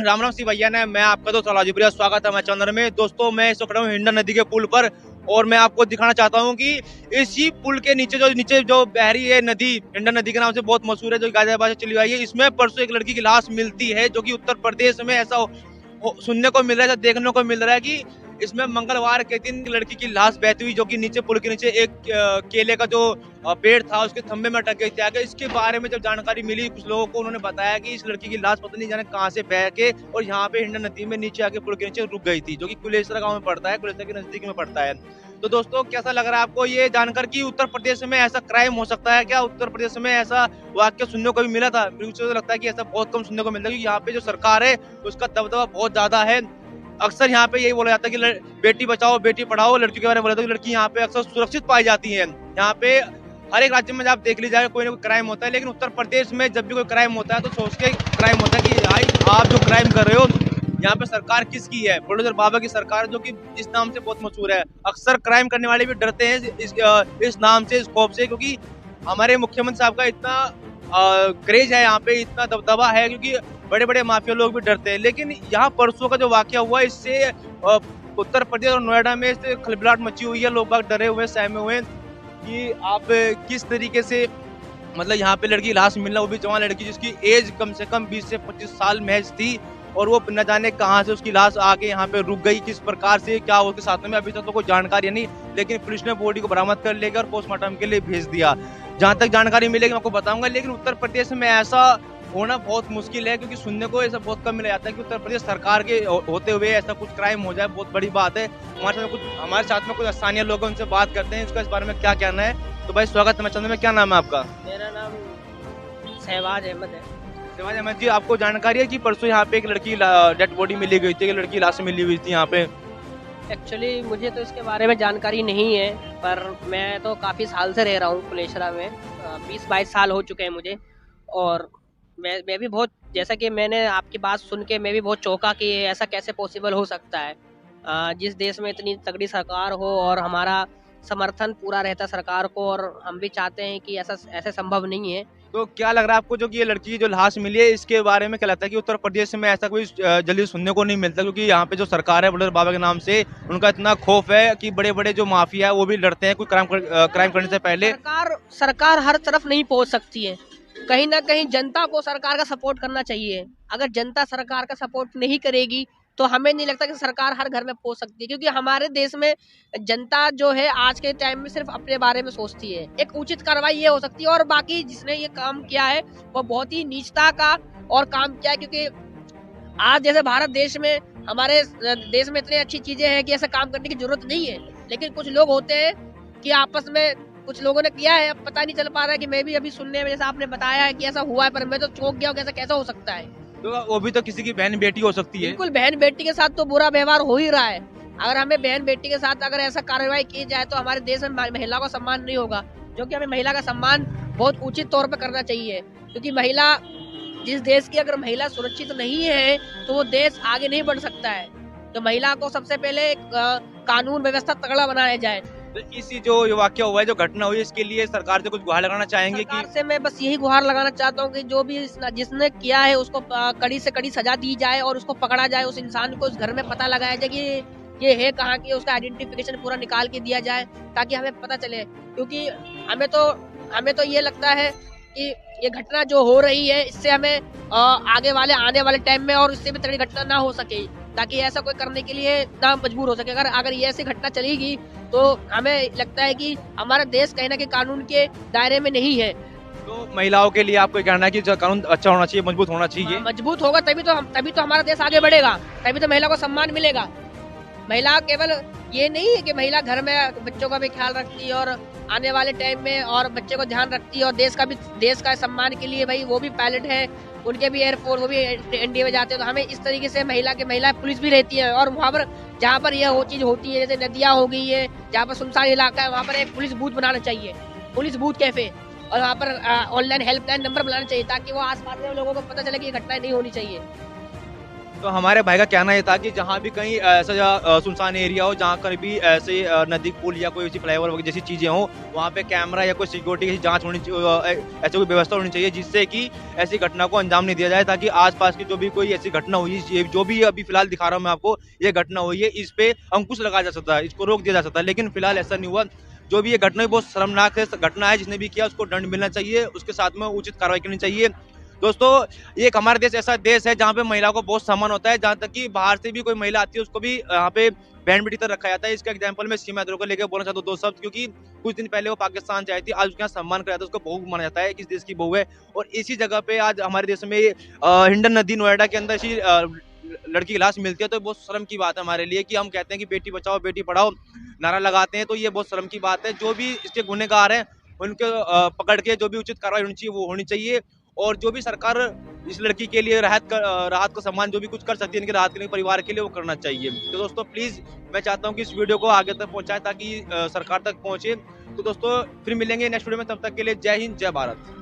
राम राम सी भैया ने मैं आपका दोस्त राजीप्रिया स्वागत है मैं चंद्र में। दोस्तों मैं इस वक्त खड़ा हूँ हिंडन नदी के पुल पर और मैं आपको दिखाना चाहता हूँ कि इसी पुल के नीचे जो बह रही है नदी, हिंडन नदी के नाम से बहुत मशहूर है, जो गाजियाबाद से चली आई है। इसमें परसों एक लड़की की लाश मिलती है, जो कि उत्तर प्रदेश में ऐसा सुनने को मिल रहा है, ऐसा देखने को मिल रहा है कि इसमें मंगलवार के दिन लड़की की लाश बहती हुई, जो कि नीचे पुल के नीचे एक केले का जो पेड़ था उसके थंबे में अटक गई थी आगे। इसके बारे में जब जानकारी मिली कुछ लोगों को, उन्होंने बताया कि इस लड़की की लाश पता नहीं जाने कहां से बह के और यहाँ पे हिंडन नदी में नीचे आके पुल के नीचे रुक गई थी, जो कि कुलेसरा गांव में पड़ता है, कुलेसरा के नजदीक में पड़ता है। तो दोस्तों कैसा लग रहा है आपको ये जानकर कि उत्तर प्रदेश में ऐसा क्राइम हो सकता है क्या? उत्तर प्रदेश में ऐसा वाक्य सुनने को भी मिला था। मुझे लगता है कि ऐसा बहुत कम सुनने को मिलता है, क्योंकि यहाँ पे जो सरकार है उसका दबदबा बहुत ज्यादा है। अक्सर यहाँ पे यही बोला जाता है कि बेटी बचाओ बेटी पढ़ाओ, लड़कियों के बारे में बोला जाता है कि लड़की यहाँ पे अक्सर सुरक्षित पाई जाती है। यहाँ पे हर एक राज्य में आप देख लीजिए कोई ना कोई क्राइम होता है, लेकिन उत्तर प्रदेश में जब भी कोई क्राइम होता है तो सोच के क्राइम होता है कि भाई आप जो क्राइम कर रहे हो यहाँ पे सरकार किसकी है? बुलडोजर बाबा की सरकार, जो कि इस नाम से बहुत मशहूर है। अक्सर क्राइम करने वाले भी डरते हैं इस नाम से, इस खौफ से, क्योंकि हमारे मुख्यमंत्री साहब का इतना क्रेज है, यहाँ पे इतना दबदबा है, क्योंकि बड़े बड़े माफिया लोग भी डरते हैं। लेकिन यहाँ परसों का जो वाकया हुआ, इससे उत्तर प्रदेश और नोएडा में इससे खलबलाहट मची हुई है। लोग बाग डरे हुए, सहमे हुए कि आप किस तरीके से, मतलब यहाँ पे लड़की लाश मिलना, वो भी जवान लड़की जिसकी एज कम से कम 20 से 25 साल महज थी, और वो न जाने कहां से उसकी लाश आके यहाँ पे रुक गई, किस प्रकार से क्या उसके साथ में अभी तक तो कोई जानकारी नहीं। लेकिन पुलिस ने बॉडी को बरामद कर लेकर और पोस्टमार्टम के लिए भेज दिया। जहां तक जानकारी मिलेगी मैं आपको बताऊंगा। लेकिन उत्तर प्रदेश में ऐसा होना बहुत मुश्किल है, क्योंकि सुनने को ऐसा बहुत कम मिला जाता है कि उत्तर प्रदेश सरकार के होते हुए ऐसा कुछ क्राइम हो जाए, बहुत बड़ी बात है। हमारे साथ में कुछ स्थानीय लोग उनसे बात करते हैं, इसका इस बारे में क्या कहना है। तो भाई स्वागत है मैं चंद्र में। क्या नाम है आपका? मेरा नाम शहबाज अहमद है। शहबाज अहमद जी, आपको जानकारी है कि परसों यहाँ पे एक लड़की डेड बॉडी मिली गई थी, एक लड़की लाश मिली हुई थी यहाँ पे? एक्चुअली मुझे तो इसके बारे में जानकारी नहीं है, पर मैं तो काफ़ी साल से रह रहा हूँ कुलेश्वरा में, 20-22 साल हो चुके हैं मुझे। और मैं भी बहुत, जैसा कि मैंने आपकी बात सुन के मैं भी बहुत चौंका कि ऐसा कैसे पॉसिबल हो सकता है। जिस देश में इतनी तगड़ी सरकार हो और हमारा समर्थन पूरा रहता सरकार को, और हम भी चाहते हैं कि ऐसा संभव नहीं है। तो क्या लग रहा है आपको, जो कि ये लड़की जो लाश मिली है, इसके बारे में क्या लगता है कि उत्तर प्रदेश में ऐसा कोई जल्दी सुनने को नहीं मिलता? क्योंकि यहाँ पे जो सरकार है बुलडोजर बाबा के नाम से, उनका इतना खौफ है कि बड़े बड़े जो माफिया है वो भी डरते हैं कोई क्राइम करने से पहले। सरकार हर तरफ नहीं पहुंच सकती है, कहीं ना कहीं जनता को सरकार का सपोर्ट करना चाहिए। अगर जनता सरकार का सपोर्ट नहीं करेगी तो हमें नहीं लगता कि सरकार हर घर में पहुंच सकती है, क्योंकि हमारे देश में जनता जो है आज के टाइम में सिर्फ अपने बारे में सोचती है। एक उचित कार्रवाई ये हो सकती है, और बाकी जिसने ये काम किया है वो बहुत ही नीचता का और काम किया है, क्योंकि आज जैसे भारत देश में, हमारे देश में इतनी अच्छी चीजें हैं कि ऐसा काम करने की जरूरत नहीं है। लेकिन कुछ लोग होते हैं कि आपस में कुछ लोगों ने किया है, पता नहीं चल पा रहा है। कि मैं भी अभी सुनने में, जैसा आपने बताया है कि ऐसा हुआ है, पर मैं तो चौंक गया हूँ कि ऐसा कैसा हो सकता है। तो वो भी तो किसी की बहन बेटी हो सकती है। बिल्कुल, बहन बेटी के साथ तो बुरा व्यवहार हो ही रहा है। अगर हमें बहन बेटी के साथ अगर ऐसा कार्रवाई की जाए तो हमारे देश में महिला का सम्मान नहीं होगा, जो कि हमें महिला का सम्मान बहुत उचित तौर पर करना चाहिए। क्योंकि महिला, जिस देश की अगर महिला सुरक्षित नहीं है तो वो देश आगे नहीं बढ़ सकता है। तो महिला को सबसे पहले कानून व्यवस्था तगड़ा बनाया जाए। तो इसी जो वाक्य हुआ है, जो घटना हुई, इसके लिए सरकार से कुछ गुहार लगाना चाहेंगे? सरकार से मैं बस यही गुहार लगाना चाहता हूँ कि जो भी जिसने किया है उसको कड़ी से कड़ी सजा दी जाए और उसको पकड़ा जाए। उस इंसान को उस घर में पता लगाया जाए कि ये है कहाँ की, उसका आइडेंटिफिकेशन पूरा निकाल के दिया जाए ताकि हमें पता चले। क्योंकि हमें तो ये लगता है कि ये घटना जो हो रही है इससे हमें आने वाले टाइम में और इससे भी तगड़ी घटना ना हो सके, ताकि ऐसा कोई करने के लिए ना मजबूर हो सके। अगर ये ऐसी घटना चलेगी तो हमें लगता है कि हमारा देश कहीं ना कहीं कानून के दायरे में नहीं है। तो महिलाओं के लिए आपको कहना है कि कानून अच्छा होना चाहिए, मजबूत होना चाहिए? मजबूत होगा तभी तो हमारा देश आगे बढ़ेगा, तभी तो महिला को सम्मान मिलेगा। महिला केवल ये नहीं है कि महिला घर में बच्चों का भी ख्याल रखती है और आने वाले टाइम में और बच्चे को ध्यान रखती है, और देश का सम्मान के लिए भाई वो भी पायलट है, उनके भी एयरफोर्स, वो भी एनडीए में जाते हैं। तो हमें इस तरीके से महिला पुलिस भी रहती है, और वहाँ पर जहाँ पर यह वो चीज होती है, जैसे नदियाँ हो गई है, जहाँ पर सुनसान इलाका है, वहाँ पर एक पुलिस बूथ बनाना चाहिए, पुलिस बूथ कैफे, और वहाँ पर ऑनलाइन हेल्पलाइन नंबर बनाना चाहिए, ताकि वो आस पास के लोगों को पता चले कि ये घटनाएं नहीं होनी चाहिए। तो हमारे भाई का कहना ये था कि जहाँ भी कहीं ऐसा सुनसान एरिया हो, जहाँ कहीं भी ऐसे नदी पुल या कोई ऐसी फ्लाईओवर वगैरह जैसी चीजें हो, वहाँ पे कैमरा या कोई सिक्योरिटी की जांच होनी ऐसी कोई व्यवस्था होनी चाहिए, जिससे कि ऐसी घटना को अंजाम नहीं दिया जाए, ताकि आसपास की जो भी कोई ऐसी घटना हुई, जो भी अभी फिलहाल दिखा रहा हूँ मैं आपको, ये घटना हुई है, इस पे अंकुश लगाया जा सकता है, इसको रोक दिया जा सकता है। लेकिन फिलहाल ऐसा नहीं हुआ। जो भी ये घटना है बहुत शर्मनाक है, घटना है, जिसने भी किया उसको दंड मिलना चाहिए, उसके साथ में उचित कार्रवाई करनी चाहिए। दोस्तों, ये एक हमारा देश ऐसा देश है जहाँ पे महिला को बहुत सम्मान होता है, जहाँ तक कि बाहर से भी कोई महिला आती है उसको भी यहाँ पे बैंड बिठी तरह रखा जाता है। इसका एग्जांपल मैं सीमा यादव को लेकर बोलना चाहता हूँ दो शब्द, क्योंकि कुछ दिन पहले वो पाकिस्तान से आई थी, आज उसके यहाँ सम्मान किया जाता है, उसको बहू माना जाता है, किस देश की बहू है। और इसी जगह पे आज हमारे देश में हिंडन नदी नोएडा के अंदर ऐसी लड़की की लाश मिलती है, तो बहुत शर्म की बात है हमारे लिए कि हम कहते हैं कि बेटी बचाओ बेटी पढ़ाओ नारा लगाते हैं, तो ये बहुत शर्म की बात है। जो भी इसके गुनहगार हैं उनके पकड़ के जो भी उचित कार्रवाई होनी चाहिए वो होनी चाहिए। और जो भी सरकार इस लड़की के लिए राहत का सम्मान जो भी कुछ कर सकती है इनके राहत के लिए, परिवार के लिए, वो करना चाहिए। तो दोस्तों प्लीज मैं चाहता हूँ कि इस वीडियो को आगे तक पहुंचाएं ताकि सरकार तक पहुंचे। तो दोस्तों फिर मिलेंगे नेक्स्ट वीडियो में, तब तक के लिए जय हिंद जय भारत।